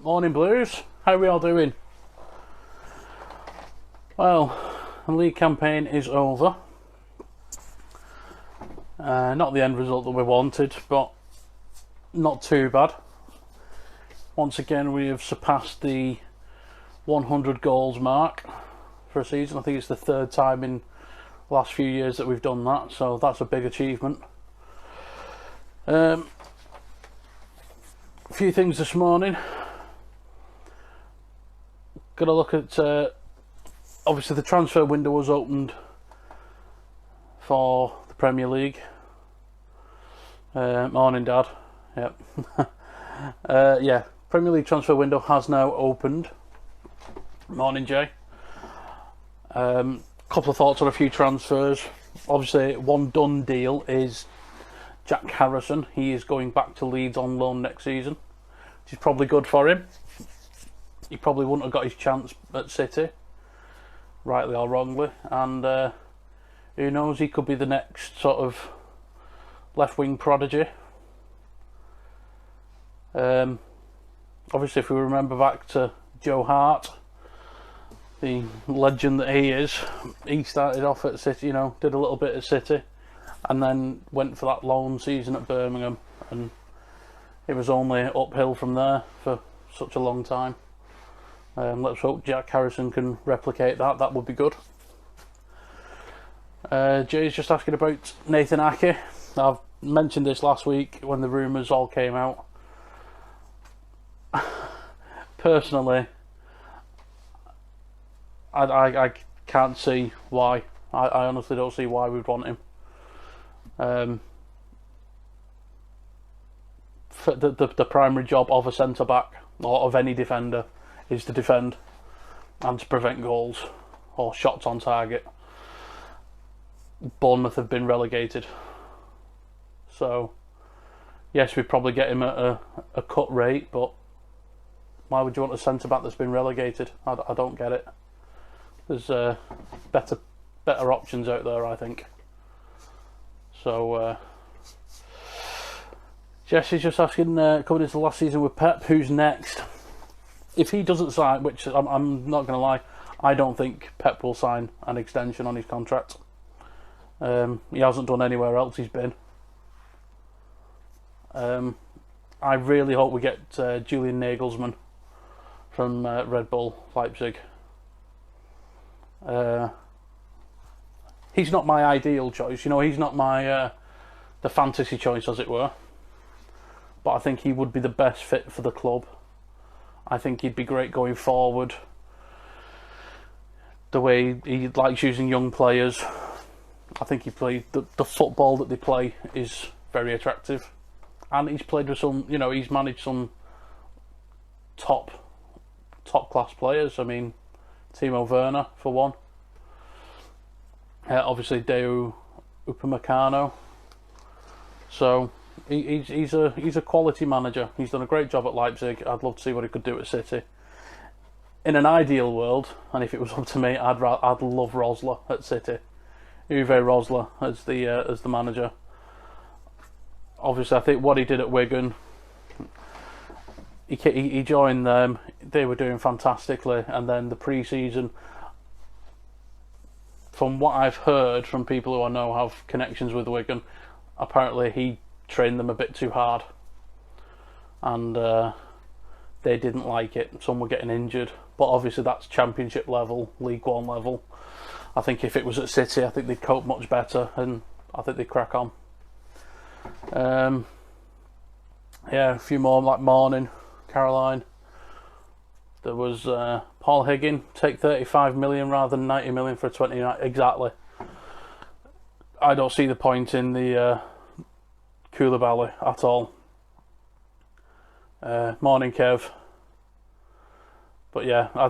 Morning Blues, how are we all doing? Well, the league campaign is over. Not the end result that we wanted, but not too bad. Once again, we have surpassed the 100 goals mark for a season. I think it's the third time in the last few years that we've done that, so that's a big achievement. A few things this morning. Got to look at, obviously the transfer window was opened for the Premier League. Morning Dad, yep. Yeah, Premier League transfer window has now opened. Morning Jay. Couple of thoughts on a few transfers. Obviously one done deal is Jack Harrison. He is going back to Leeds on loan next season, which is probably good for him. He probably wouldn't have got his chance at City, rightly or wrongly, and who knows, he could be the next sort of left-wing prodigy. Obviously, if we remember back to Joe Hart, the legend that he is, he started off at City, you know, did a little bit at City, and then went for that loan season at Birmingham, and it was only uphill from there for such a long time. Let's hope Jack Harrison can replicate that. That would be good. Jay's just asking about Nathan Ake. I've mentioned this last week when the rumours all came out. Personally, I can't see why. I honestly don't see why we'd want him. For the primary job of a centre back or of any defender is to defend and to prevent goals or shots on target. Bournemouth have been relegated, so yes, we probably get him at a cut rate, but why would you want a centre back that's been relegated? I don't get it. There's better options out there, I think. So Jesse's just asking, coming into the last season with Pep, who's next? If he doesn't sign, which I'm not going to lie, I don't think Pep will sign an extension on his contract. He hasn't done anywhere else he's been. I really hope we get Julian Nagelsmann from Red Bull Leipzig. He's not my ideal choice, you know, he's not my the fantasy choice, as it were, but I think he would be the best fit for the club. I think he'd be great going forward. The way he likes using young players, I think he played the football that they play is very attractive, and he's played with some, you know, he's managed some top class players. I mean, Timo Werner for one. Obviously Deu Upamecano. So he's a quality manager. He's done a great job at Leipzig. I'd love to see what he could do at City. In an ideal world, and if it was up to me, I'd love Rosler at City. Uwe Rosler as the manager. Obviously, I think what he did at Wigan, he joined them. They were doing fantastically, and then the pre-season, from what I've heard from people who I know have connections with Wigan, apparently he trained them a bit too hard, and they didn't like it. Some were getting injured, but obviously that's Championship level, League One level. I think if it was at City, I think they'd cope much better, and I think they'd crack on. Yeah, a few more, like Morning, Caroline. There was Paul Higgin, take 35 million rather than 90 million for a 29. Exactly. I don't see the point in the Koulibaly at all. Morning Kev. But yeah, I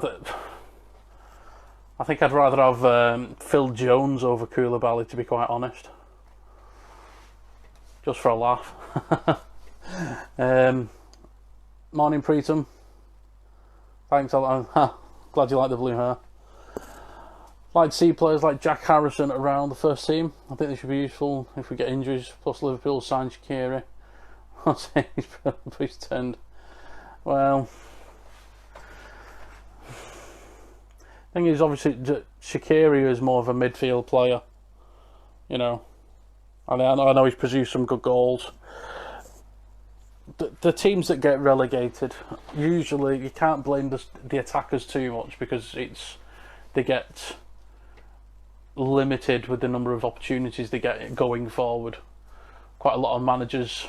think I'd rather have Phil Jones over Koulibaly, to be quite honest. Just for a laugh. Morning Preetham. Thanks a lot. Glad you like the blue hair. Like to see players like Jack Harrison around the first team. I think they should be useful if we get injuries. Plus Liverpool signed Shaqiri. I'll say he's turned. Well, Thing is, obviously, Shaqiri is more of a midfield player. You know, and I know he's produced some good goals. The teams that get relegated, usually you can't blame the attackers too much, because they get limited with the number of opportunities they get going forward. Quite a lot of managers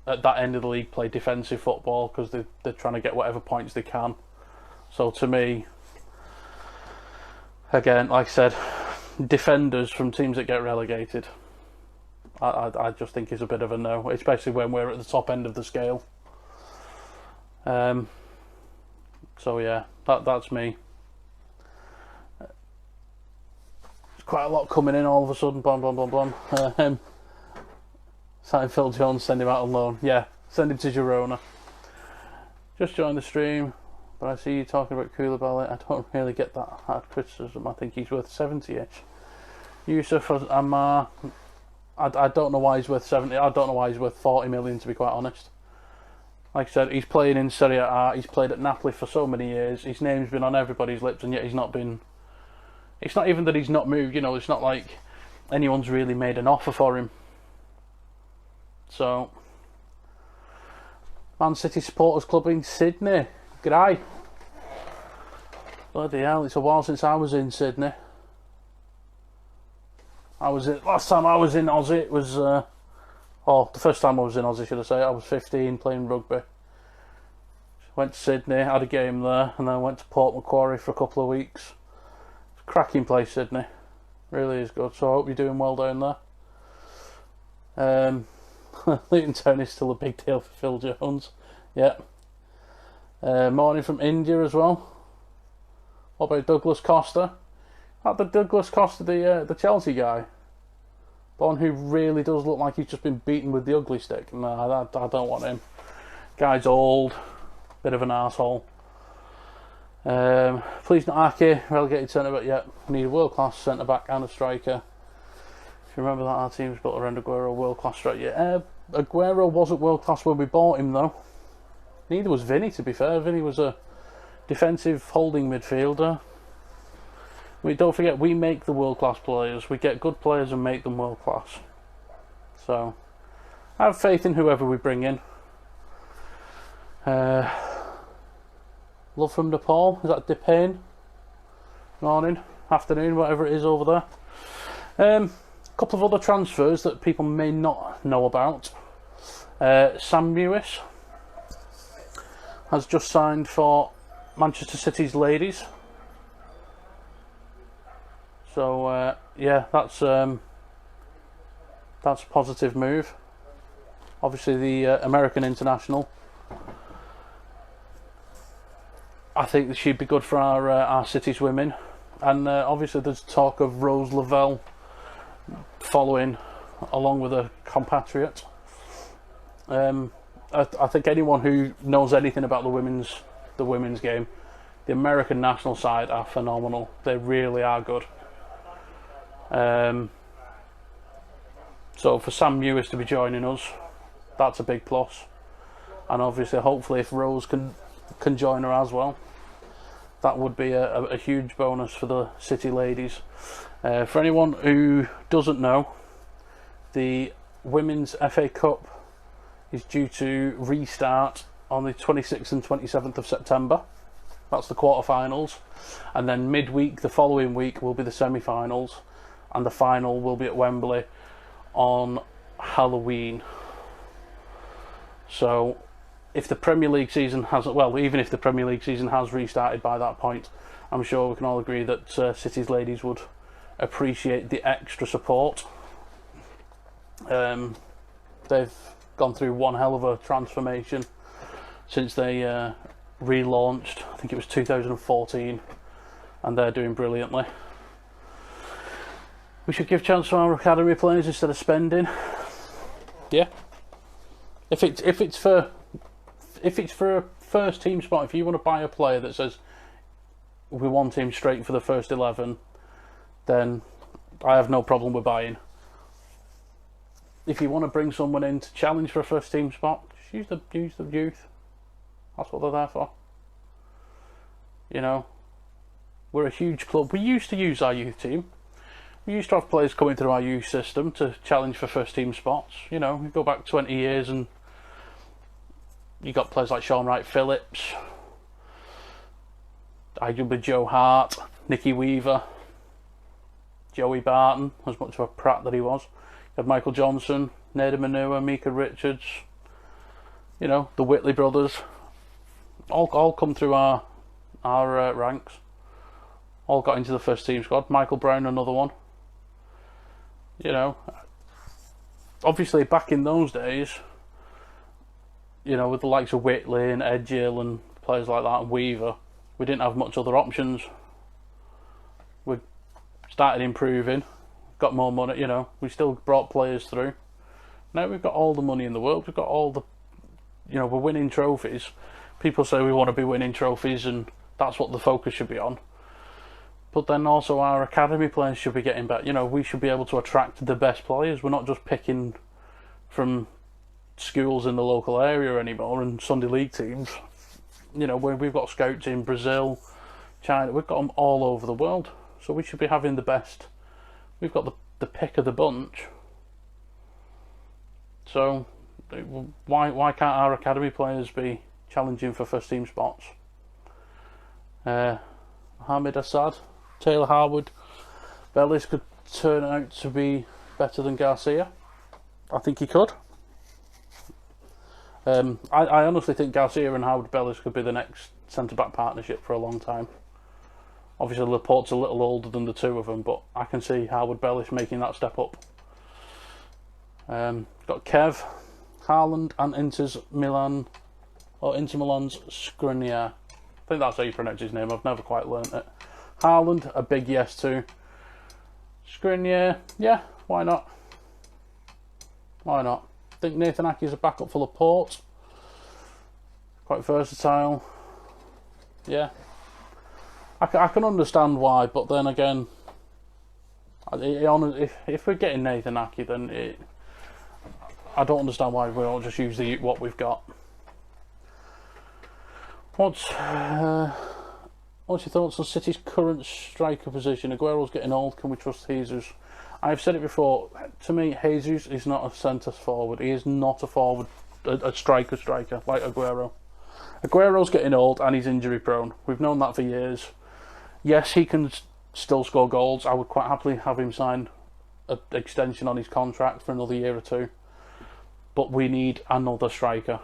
at that end of the league play defensive football because they're trying to get whatever points they can. So to me, again, like I said, defenders from teams that get relegated, I just think is a bit of a no, especially when we're at the top end of the scale. So yeah, that's me. There's quite a lot coming in all of a sudden. Blah blah blah blah. Sign Phil Jones, send him out on loan. Yeah, send him to Girona. Just joined the stream, but I see you talking about Koulibaly. I don't really get that hard criticism. I think he's worth 70-ish. Yusuf Amar, I don't know why he's worth 70. I don't know why he's worth 40 million, to be quite honest. Like I said, he's playing in Serie A. He's played at Napoli for so many years. His name's been on everybody's lips, and yet he's not been. It's not even that he's not moved. You know, it's not like anyone's really made an offer for him. So, Man City Supporters Club in Sydney. G'day. Bloody hell, it's a while since I was in Sydney. Last time I was in Aussie, it was, the first time I was in Aussie, should I say, I was 15 playing rugby. Went to Sydney, had a game there, and then went to Port Macquarie for a couple of weeks. It's a cracking place, Sydney. Really is good, so I hope you're doing well down there. Luton Town is still a big deal for Phil Jones. Yeah. Morning from India as well. What about Douglas Costa? Not the Douglas Costa, the Chelsea guy. The one who really does look like he's just been beaten with the ugly stick. No, I don't want him. Guy's old. Bit of an arsehole. Please not Aki, relegated centre-back yet. We need a world-class centre-back and a striker. If you remember that, our team's built around Aguero, world-class striker. Yeah, Aguero wasn't world-class when we bought him, though. Neither was Vinny, to be fair. Vinny was a defensive holding midfielder. Don't forget, we make the world-class players. We get good players and make them world-class. So, I have faith in whoever we bring in. Love from Nepal. Is that Dipain? Morning, afternoon, whatever it is over there. Couple of other transfers that people may not know about. Sam Mewis has just signed for Manchester City's ladies. So yeah, that's a positive move. Obviously, the American international. I think that she'd be good for our City's women, and obviously there's talk of Rose Lavelle following along with a compatriot. I think anyone who knows anything about the women's game, the American national side are phenomenal. They really are good. So for Sam Mewis to be joining us, that's a big plus. And obviously, hopefully, if Rose can join her as well, that would be a huge bonus for the City ladies. For anyone who doesn't know, the Women's FA Cup is due to restart on the 26th and 27th of September. That's the quarterfinals. And then midweek, the following week, will be the semi-finals. And the final will be at Wembley on Halloween. So, if the Premier League season even if the Premier League season has restarted by that point, I'm sure we can all agree that City's ladies would appreciate the extra support. They've gone through one hell of a transformation since they relaunched. I think it was 2014, and they're doing brilliantly. We should give chance to our academy players instead of spending. Yeah. If it's for a first team spot, if you want to buy a player that says we want him straight for the first 11, then I have no problem with buying. If you want to bring someone in to challenge for a first team spot, just use the youth. That's what they're there for. You know, We're a huge club. We used to use our youth team. We used to have players coming through our youth system to challenge for first team spots. You know, we go back 20 years and you got players like Sean Wright Phillips, arguably Joe Hart, Nicky Weaver, Joey Barton, as much of a prat that he was. You had Michael Johnson, Nader Manua, Mika Richards, you know, the Whitley brothers, all come through our ranks. All got into the first team squad. Michael Brown, another one. You know, obviously back in those days, you know, with the likes of Whitley and Edgill and players like that and Weaver, we didn't have much other options. We started improving, got more money, you know, we still brought players through. Now we've got all the money in the world, we've got all the, you know, we're winning trophies. People say we want to be winning trophies and that's what the focus should be on. But then also our academy players should be getting better. You know, we should be able to attract the best players. We're not just picking from schools in the local area anymore and Sunday league teams. You know, we've got scouts in Brazil, China, we've got them all over the world. So we should be having the best. We've got the pick of the bunch. So why can't our academy players be challenging for first team spots? Mohamed Assad, Taylor Harwood, Bellis could turn out to be better than Garcia. I think he could. I honestly think Garcia and Howard Bellis could be the next centre-back partnership for a long time. Obviously Laporte's a little older than the two of them, but I can see Howard Bellis making that step up. Got Kev, Haaland and Inter Milan's Skriniar. I think that's how you pronounce his name, I've never quite learnt it. Haaland, a big yes to. Skriniar, yeah, why not? Why not? I think Nathan Aké's a backup for Laporte. Quite versatile. Yeah. I can understand why, but then again, if we're getting Nathan Aké, then I don't understand why we don't just use what we've got. What's your thoughts on City's current striker position? Aguero's getting old, can we trust Jesus? I've said it before, to me, Jesus is not a centre forward. He is not a forward, a striker like Aguero. Aguero's getting old and he's injury prone. We've known that for years. Yes, he can still score goals. I would quite happily have him sign an extension on his contract for another year or two. But we need another striker.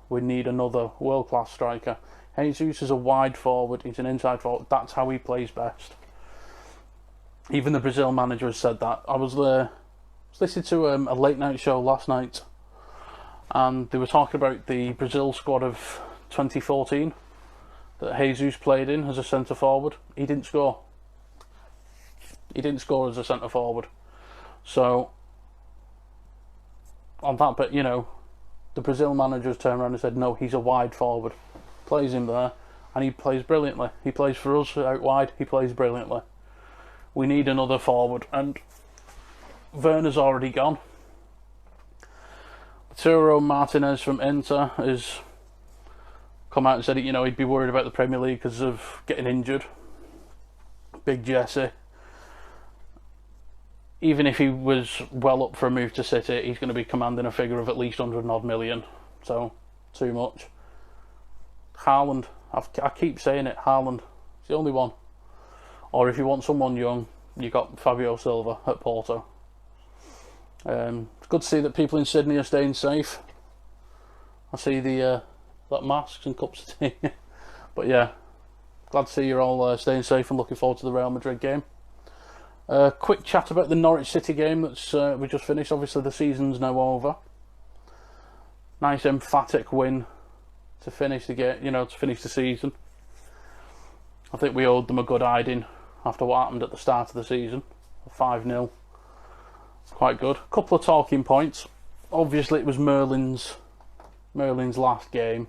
We need another world-class striker. Jesus is a wide forward. He's an inside forward. That's how he plays best. Even the Brazil manager has said that. I was listening to a late night show last night, and they were talking about the Brazil squad of 2014 that Jesus played in as a centre forward. He didn't score. He didn't score as a centre forward. So on that bit, you know, the Brazil managers turned around and said, no, he's a wide forward. Plays him there, and he plays brilliantly. He plays for us out wide. He plays brilliantly. We need another forward, and Werner's already gone. Arturo Martinez from Inter has come out and said, you know, he'd be worried about the Premier League because of getting injured. Big Jesse. Even if he was well up for a move to City, he's going to be commanding a figure of at least 100 odd million. So, too much. Haaland. I keep saying it, Haaland. It's the only one. Or if you want someone young, you got Fabio Silva at Porto. It's good to see that people in Sydney are staying safe. I see the masks and cups of tea. But yeah, glad to see you're all staying safe and looking forward to the Real Madrid game. Quick chat about the Norwich City game that's we just finished. Obviously the season's now over. Nice emphatic win to finish the game, you know, to finish the season. I think we owed them a good hiding after what happened at the start of the season. 5-0. Quite good. Couple of talking points. Obviously it was Merlin's last game,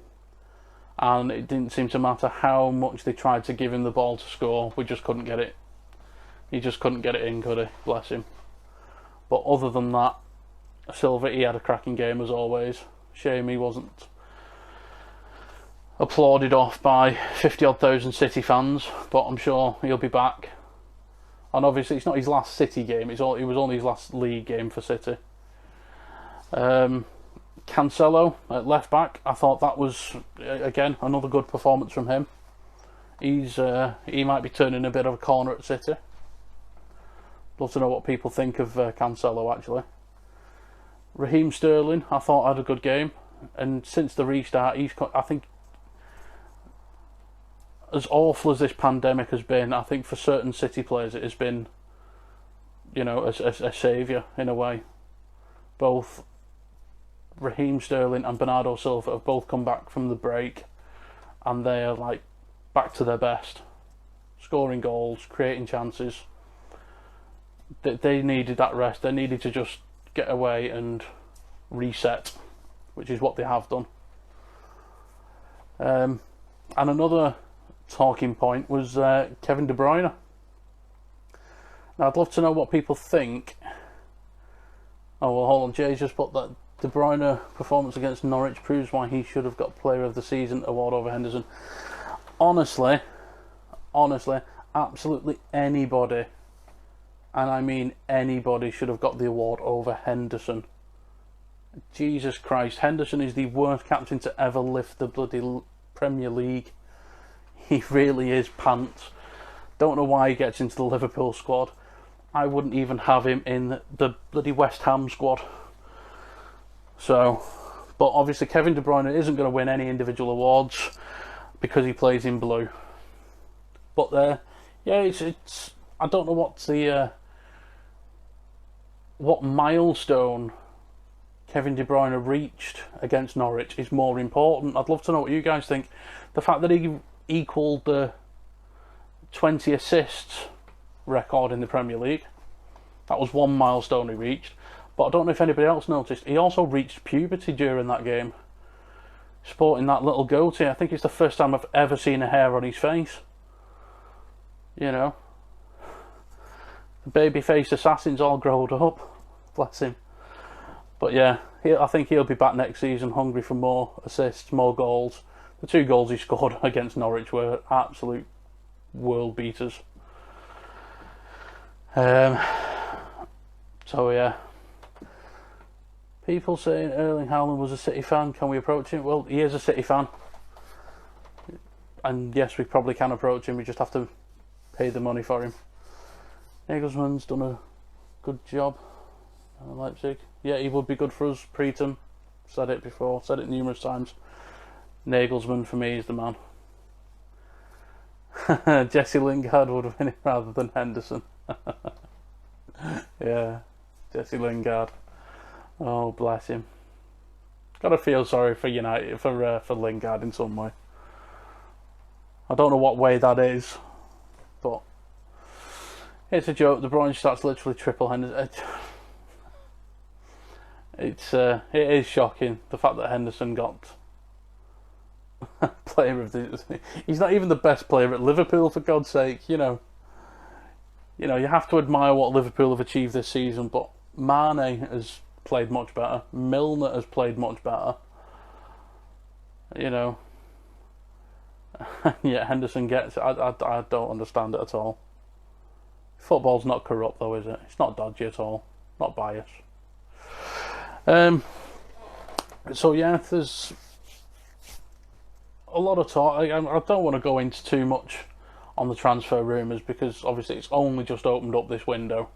and it didn't seem to matter how much they tried to give him the ball to score. We just couldn't get it. He just couldn't get it in, could he? Bless him. But other than that, Silva, he had a cracking game as always. Shame he wasn't applauded off by 50-odd thousand City fans, but I'm sure he'll be back. And obviously it's not his last City game, it was only his last league game for City. Cancelo at left back, I thought that was, again, another good performance from him. He might be turning a bit of a corner at City. Love to know what people think of Cancelo, actually. Raheem Sterling, I thought had a good game, and since the restart, I think, as awful as this pandemic has been, I think for certain City players it has been, you know, a saviour in a way. Both Raheem Sterling and Bernardo Silva have both come back from the break, and they are like back to their best, scoring goals, creating chances. They needed that rest. They needed to just get away and reset, which is what they have done. And another talking point was Kevin De Bruyne. Now I'd love to know what people think. Oh well, hold on, Jay's just put that De Bruyne performance against Norwich proves why he should have got Player of the Season award over Henderson. Honestly, absolutely anybody, and I mean anybody, should have got the award over Henderson. Jesus Christ, Henderson is the worst captain to ever lift the bloody Premier League. He really is pants. Don't know why he gets into the Liverpool squad. I wouldn't even have him in the bloody West Ham squad. So, but obviously Kevin De Bruyne isn't going to win any individual awards because he plays in blue. But yeah, it's I don't know what the what milestone Kevin De Bruyne reached against Norwich is more important. I'd love to know what you guys think. The fact that he equalled the 20 assists record in the Premier League, that was one milestone he reached. But I don't know if anybody else noticed, he also reached puberty during that game, sporting that little goatee. I think it's the first time I've ever seen a hair on his face. You know, the baby-faced assassin's all grown up, bless him. But yeah, I think he'll be back next season, hungry for more assists, more goals. The 2 goals he scored against Norwich were absolute world beaters. So yeah, people saying Erling Haaland was a City fan. Can we approach him? Well, he is a City fan, and yes, we probably can approach him. We just have to pay the money for him. Nagelsmann's done a good job at Leipzig. Yeah, he would be good for us. Preetham, said it before, said it numerous times. Nagelsmann for me is the man. Jesse Lingard would win it rather than Henderson. Yeah, Jesse Lingard. Oh, bless him. Gotta feel sorry for United, for Lingard in some way. I don't know what way that is, but it's a joke. De Bruyne starts literally triple Henderson. It is shocking, the fact that Henderson got player of the. He's not even the best player at Liverpool, for God's sake. You know, you have to admire what Liverpool have achieved this season, but Mane has played much better. Milner has played much better. You know, yeah, Henderson gets it. I don't understand it at all. Football's not corrupt though, is it? It's not dodgy at all. Not biased. So yeah, there's a lot of talk. I don't want to go into too much on the transfer rumours because obviously it's only just opened up this window,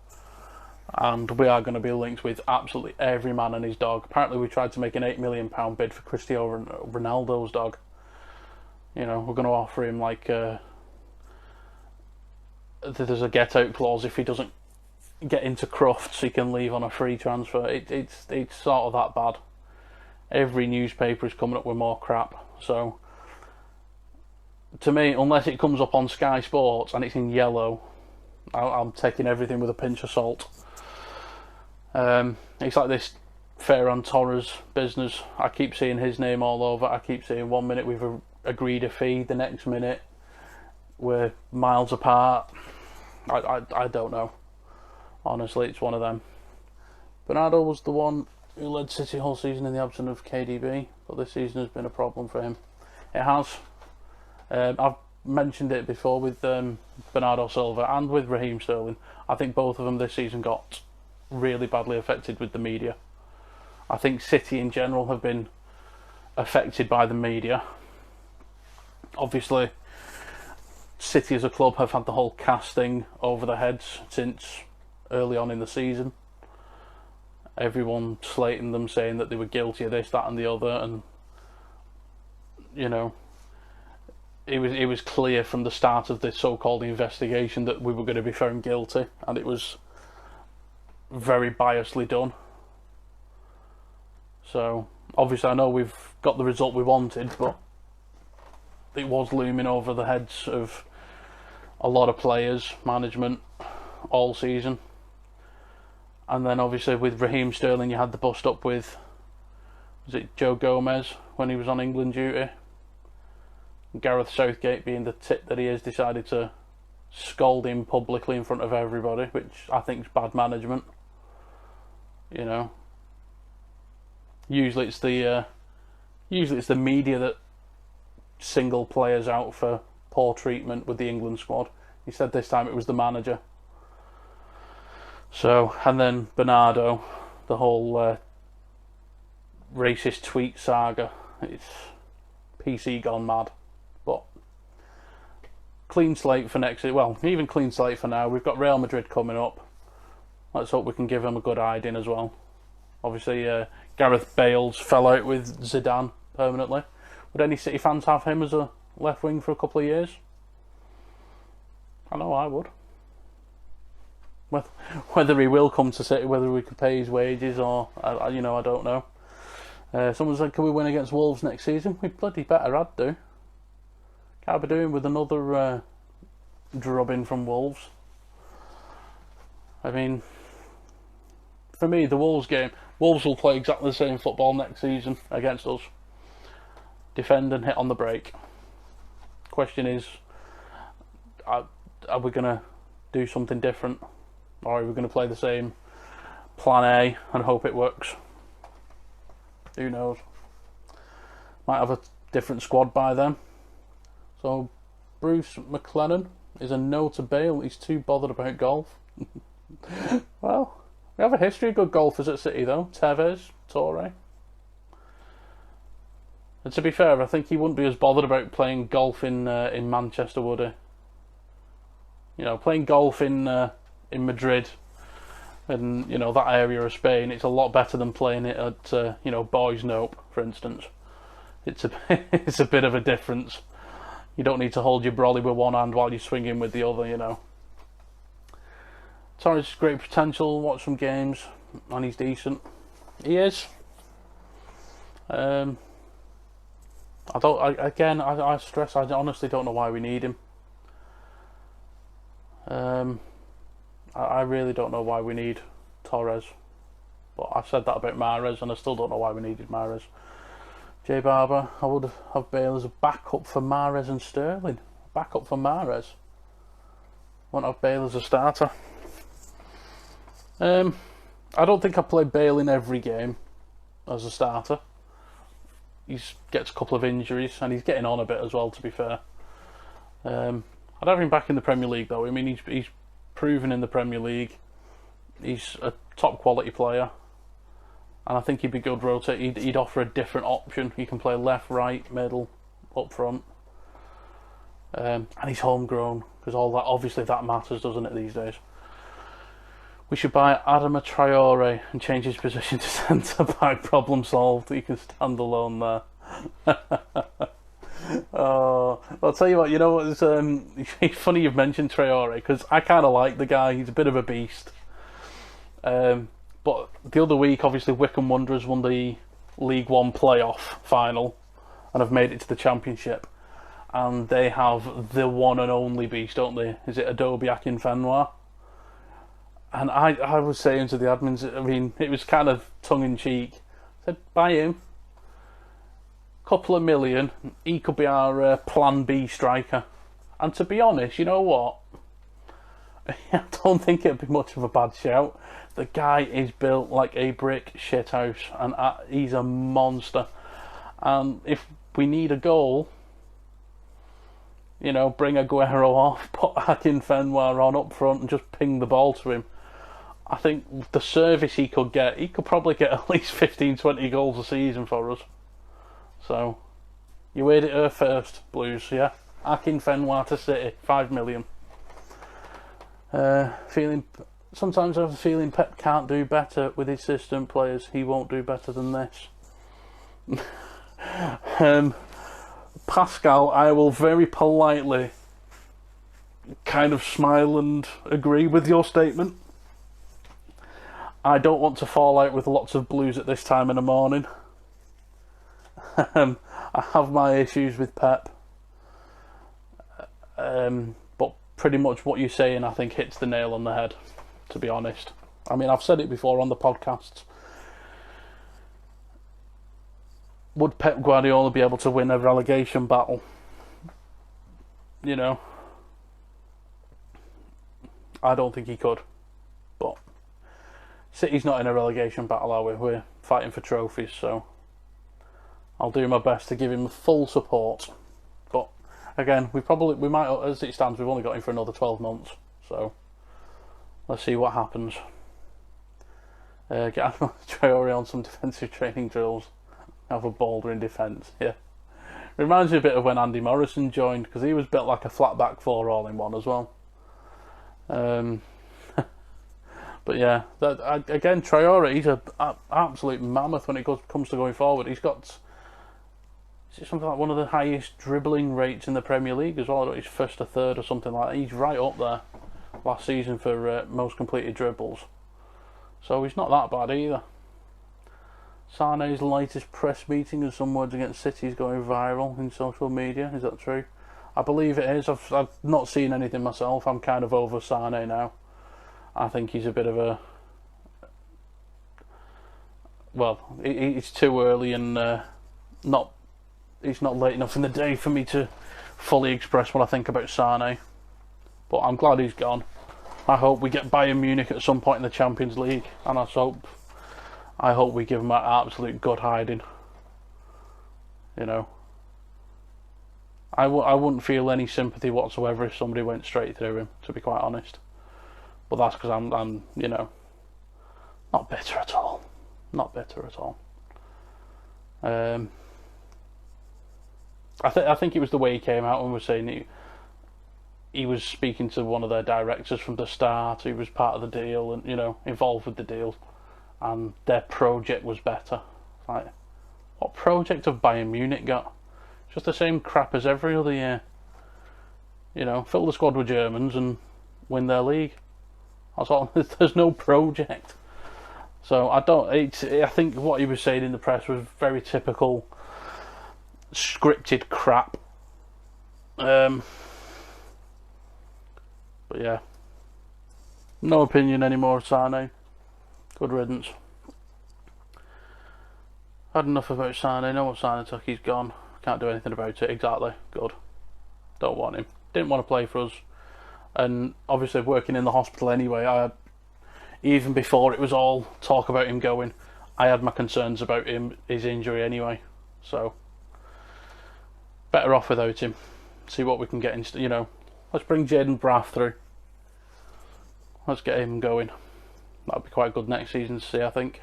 and we are going to be linked with absolutely every man and his dog. Apparently we tried to make an £8 million bid for Cristiano Ronaldo's dog. You know, we're going to offer him like there's a get out clause if he doesn't get into Crufts, he can leave on a free transfer. It's sort of that bad. Every newspaper is coming up with more crap. So to me, unless it comes up on Sky Sports and it's in yellow, I'm taking everything with a pinch of salt. It's like this Ferran Torres business. I keep seeing his name all over. I keep seeing 1 minute we've agreed a fee, the next minute we're miles apart. I don't know. Honestly, it's one of them. Bernardo was the one who led City whole season in the absence of KDB, but this season has been a problem for him. It has. I've mentioned it before with Bernardo Silva and with Raheem Sterling. I think both of them this season got really badly affected with the media. I think City in general have been affected by the media. Obviously, City as a club have had the whole casting over their heads since early on in the season. Everyone slating them, saying that they were guilty of this, that and the other, and you know, it was clear from the start of this so-called investigation that we were going to be found guilty, and it was very biasedly done. So obviously I know we've got the result we wanted, but it was looming over the heads of a lot of players, management, all season. And then obviously with Raheem Sterling you had the bust up with, was it Joe Gomez when he was on England duty? Gareth Southgate, being the tit that he is, decided to scold him publicly in front of everybody, which I think is bad management. You know, usually it's the media that single players out for poor treatment with the England squad. He said this time it was the manager. So, and then Bernardo, the whole racist tweet saga. It's PC gone mad. But clean slate for next year. Well, even clean slate for now. We've got Real Madrid coming up. Let's hope we can give them a good hiding as well. Obviously, Gareth Bale's fell out with Zidane permanently. Would any City fans have him as a left wing for a couple of years? I know I would. Whether he will come to City, whether we could pay his wages, or I don't know. Someone said, "Can we win against Wolves next season?" We bloody better had do. Can't be doing with another drubbing from Wolves. I mean, for me, the Wolves game, Wolves will play exactly the same football next season against us. Defend and hit on the break. Question is, are we going to do something different? Or are we going to play the same plan A and hope it works? Who knows? Might have a different squad by then. So, Bruce McLennan is a no to Bale. He's too bothered about golf. Well, we have a history of good golfers at City though. Tevez, Torre. And to be fair, I think he wouldn't be as bothered about playing golf in Manchester, would he? You know, playing golf in Madrid and that area of Spain, it's a lot better than playing it at Boys Nope, for instance. It's a bit of a difference. You don't need to hold your brolly with one hand while you're swinging with the other. Torres great potential. Watch some games, and he's decent. He is. I stress. I honestly don't know why we need him. I really don't know why we need Torres. But I've said that about Mahrez, and I still don't know why we needed Mahrez. J Barber, I would have Bale as a backup for Mahrez and Sterling. Backup for Mahrez. Won't have Bale as a starter. I don't think I play Bale in every game as a starter. He gets a couple of injuries, and he's getting on a bit as well, to be fair. I'd have him back in the Premier League though. I mean, he's proven in the Premier League. He's a top quality player, and I think he'd be good rotate. He'd offer a different option. He can play left, right, middle, up front, and he's homegrown, because all that, obviously that matters, doesn't it, these days? We should buy Adama Traore and change his position to centre back. Problem solved. He can stand alone there. Oh, I'll tell you what. You know what? It's funny you've mentioned Traore, because I kind of like the guy. He's a bit of a beast. But the other week, obviously, Wycombe Wanderers won the League One playoff final and have made it to the Championship. And they have the one and only beast, don't they? Is it Adobe Akinfenwa? And I was saying to the admins, I mean, it was kind of tongue-in-cheek. I said, buy him. Couple of million. He could be our Plan B striker. And to be honest, you know what? I don't think it'd be much of a bad shout. The guy is built like a brick shithouse, and he's a monster. And if we need a goal, You know, bring Aguero off, put Akinfenwa on up front and just ping the ball to him. I think the service he could probably get at least 15, 20 goals a season for us. So, you heard it here first, Blues, yeah? Akinfenwa to City, 5 million. Sometimes I have a feeling Pep can't do better with his assistant players. He won't do better than this. Pascal, I will very politely kind of smile and agree with your statement. I don't want to fall out with lots of Blues at this time in the morning. I have my issues with Pep. But pretty much what you're saying, I think, hits the nail on the head, to be honest. I mean, I've said it before on the podcasts. Would Pep Guardiola be able to win a relegation battle? You know, I don't think he could. But City's not in a relegation battle, are we? We're fighting for trophies, so I'll do my best to give him full support. But again, we might, as it stands, we've only got him for another 12 months. So let's see what happens. Get Traore on some defensive training drills. Have a boulder in defence, yeah. Reminds me a bit of when Andy Morrison joined, because he was built like a flat back four all-in-one as well. But yeah, again, Traore, he's an absolute mammoth when it comes to going forward. He's got something like one of the highest dribbling rates in the Premier League as well. I don't know, he's first or third or something like that. He's right up there last season for most completed dribbles. So he's not that bad either. Sané's latest press meeting and some words against City is going viral in social media. Is that true? I believe it is. I've not seen anything myself. I'm kind of over Sané now. I think he's a bit of a... Well, it's too early and it's not late enough in the day for me to fully express what I think about Sané. But I'm glad he's gone. I hope we get Bayern Munich at some point in the Champions League, and I hope we give him an absolute good hiding. You know, I wouldn't feel any sympathy whatsoever if somebody went straight through him, to be quite honest. But that's because I'm you know, not bitter at all. Not bitter at all. I think it was the way he came out and was saying he was speaking to one of their directors from the start. He was part of the deal and, you know, involved with the deal. And their project was better. Like, what project have Bayern Munich got? It's just the same crap as every other year. You know, fill the squad with Germans and win their league. That's all. There's no project. So I think what he was saying in the press was very typical scripted crap. But yeah, no opinion anymore, Sané. Good riddance. Had enough about Sané. Know what Sané took. He's gone. Can't do anything about it. Exactly. Good. Don't want him. Didn't want to play for us. And obviously working in the hospital anyway, even before it was all talk about him going, I had my concerns about his injury anyway. So better off without him. See what we can get instead. You know, let's bring Jaden Braff through. Let's get him going. That'll be quite good next season to see, I think.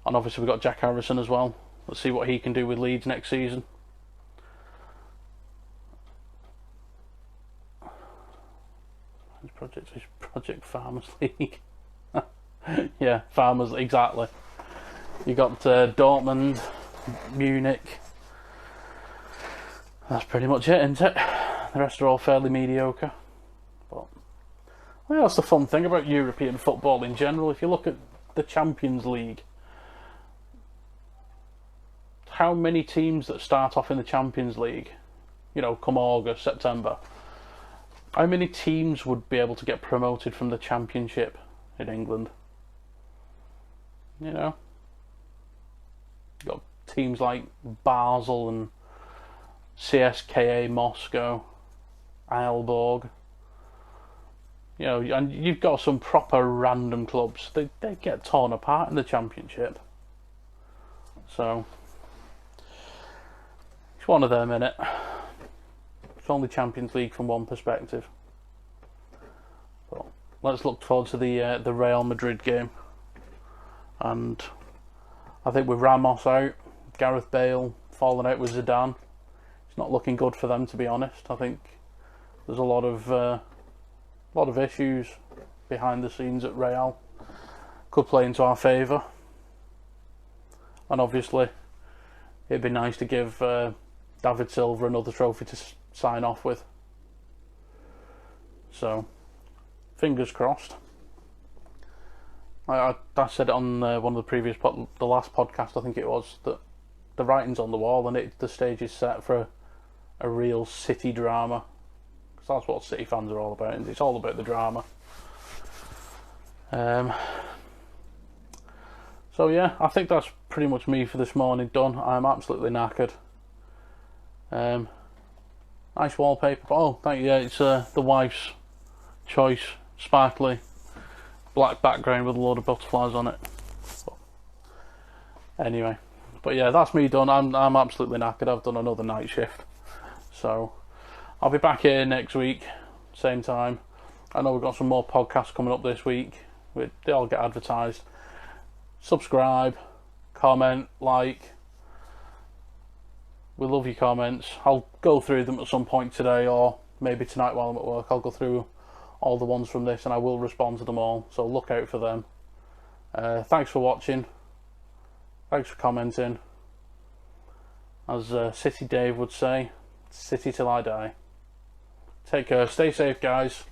And obviously we've got Jack Harrison as well. Let's see what he can do with Leeds next season. His Project Farmers League. Yeah, Farmers, exactly. You got Dortmund, Munich. That's pretty much it, isn't it? The rest are all fairly mediocre. But well, that's the fun thing about European football in general. If you look at the Champions League, how many teams that start off in the Champions League, you know, come August, September, how many teams would be able to get promoted from the Championship in England? You know, you've got teams like Basel and CSKA Moscow, Eilborg. You know, and you've got some proper random clubs. They get torn apart in the Championship. So it's one of them, innit? It's only Champions League from one perspective. But let's look forward to the Real Madrid game. And I think with Ramos out, Gareth Bale falling out with Zidane, it's not looking good for them, to be honest. I think there's a lot of issues behind the scenes at Real. Could play into our favour. And obviously, it'd be nice to give David Silva another trophy to sign off with. So, fingers crossed. I said it on one of the previous, the last podcast I think it was, that the writing's on the wall and the stage is set for a real City drama. Because that's what City fans are all about. It's all about the drama. So yeah, I think that's pretty much me for this morning done. I'm absolutely knackered. Nice wallpaper. Oh, thank you. Yeah, it's the wife's choice, sparkly black background with a load of butterflies on it. Anyway, but yeah, that's me done. I'm absolutely knackered. I've done another night shift, so I'll be back here next week, same time. I know we've got some more podcasts coming up this week. They all get advertised. Subscribe, comment, like. We love your comments. I'll go through them at some point today, or maybe tonight while I'm at work. I'll go through all the ones from this and I will respond to them all, so look out for them. Thanks for watching. Thanks for commenting. As City Dave would say, City till I die. Take care, stay safe guys.